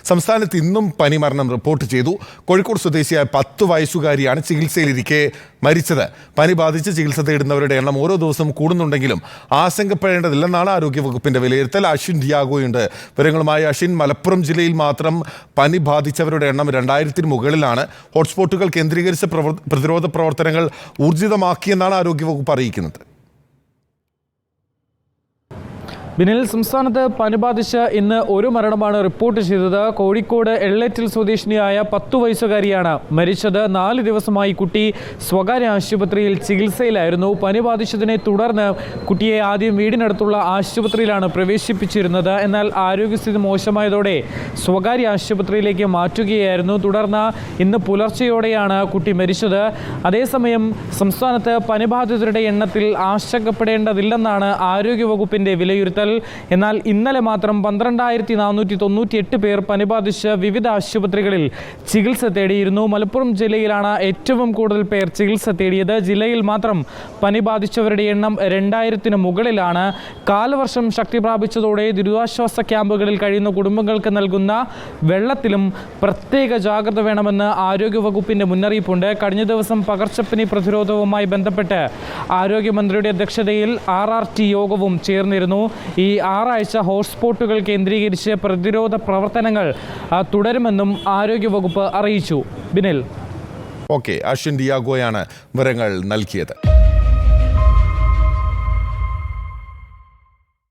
സംസ്ഥാനത്ത് ഇന്നും പനി മരണം റിപ്പോർട്ട് ചെയ്തു. കോഴിക്കോട് സ്വദേശിയായ 10 വയസ്സുകാരിയാണ് ചികിത്സയിലിരിക്കെ മരിച്ചത്. പനി ബാധിച്ച് ചികിത്സ തേടുന്നവരുടെ എണ്ണം ഓരോ ദിവസവും കൂടുന്നുണ്ടെങ്കിലും ആശങ്കപ്പെടേണ്ടതില്ലെന്നാണ് ആരോഗ്യവകുപ്പിന്റെ വിലയിരുത്തൽ. അശ്വിൻ ഡിയാഗോയുണ്ട് വിവരങ്ങളുമായി. അശ്വിൻ, മലപ്പുറം ജില്ലയിൽ മാത്രം പനി ബാധിച്ചവരുടെ എണ്ണം 2000-ന് മുകളിലാണ്. ഹോട്ട്സ്പോട്ടുകൾ കേന്ദ്രീകരിച്ച പ്രതിരോധ പ്രവർത്തനങ്ങൾ ഊർജിതമാക്കിയെന്നാണ് ആരോഗ്യവകുപ്പ് അറിയിക്കുന്നത്. ബിനിൽ, സംസ്ഥാനത്ത് പനി ബാധിച്ച് ഇന്ന് ഒരു മരണമാണ് റിപ്പോർട്ട് ചെയ്തത്. കോഴിക്കോട് എള്ളേറ്റിൽ സ്വദേശിനിയായ 10 വയസ്സുകാരിയാണ് മരിച്ചത്. 4 ദിവസമായി കുട്ടി സ്വകാര്യ ആശുപത്രിയിൽ ചികിത്സയിലായിരുന്നു. പനി ബാധിച്ചതിനെ തുടർന്ന് കുട്ടിയെ ആദ്യം വീടിനടുത്തുള്ള ആശുപത്രിയിലാണ് പ്രവേശിപ്പിച്ചിരുന്നത്. എന്നാൽ ആരോഗ്യസ്ഥിതി മോശമായതോടെ സ്വകാര്യ ആശുപത്രിയിലേക്ക് മാറ്റുകയായിരുന്നു. തുടർന്ന് ഇന്ന് പുലർച്ചെയോടെയാണ് കുട്ടി മരിച്ചത്. അതേസമയം സംസ്ഥാനത്ത് പനി ബാധിതരുടെ എണ്ണത്തിൽ ആശങ്കപ്പെടേണ്ടതില്ലെന്നാണ് ആരോഗ്യവകുപ്പിന്റെ വിലയിരുത്തൽ. എന്നാൽ ഇന്നലെ മാത്രം 12,498 പേർ പനി ബാധിച്ച് വിവിധ ആശുപത്രികളിൽ ചികിത്സ തേടിയിരുന്നു. മലപ്പുറം ജില്ലയിലാണ് ഏറ്റവും കൂടുതൽ പേർ ചികിത്സ തേടിയത്. ജില്ലയിൽ മാത്രം പനി ബാധിച്ചവരുടെ എണ്ണം 2000-ന് മുകളിലാണ്. കാലവർഷം ശക്തി പ്രാപിച്ചതോടെ ദുരിതാശ്വാസ ക്യാമ്പുകളിൽ കഴിയുന്ന കുടുംബങ്ങൾക്ക് നൽകുന്ന വെള്ളത്തിലും പ്രത്യേക ജാഗ്രത വേണമെന്ന് ആരോഗ്യവകുപ്പിന്റെ മുന്നറിയിപ്പുണ്ട്. കഴിഞ്ഞ ദിവസം പകർച്ചപ്പനി പ്രതിരോധവുമായി ബന്ധപ്പെട്ട് ആരോഗ്യമന്ത്രിയുടെ അധ്യക്ഷതയിൽ RRT യോഗവും ചേർന്നിരുന്നു. ഈ 6 ആഴ്ച ഹോട്ട്സ്പോട്ടുകൾ കേന്ദ്രീകരിച്ച് പ്രതിരോധ പ്രവർത്തനങ്ങൾ തുടരുമെന്നും ആരോഗ്യവകുപ്പ് അറിയിച്ചു. ബിനിൽ. ഓക്കെ, അശ്വിൻ ഡിയാഗോയാണ് വിവരങ്ങൾ നൽകിയത്.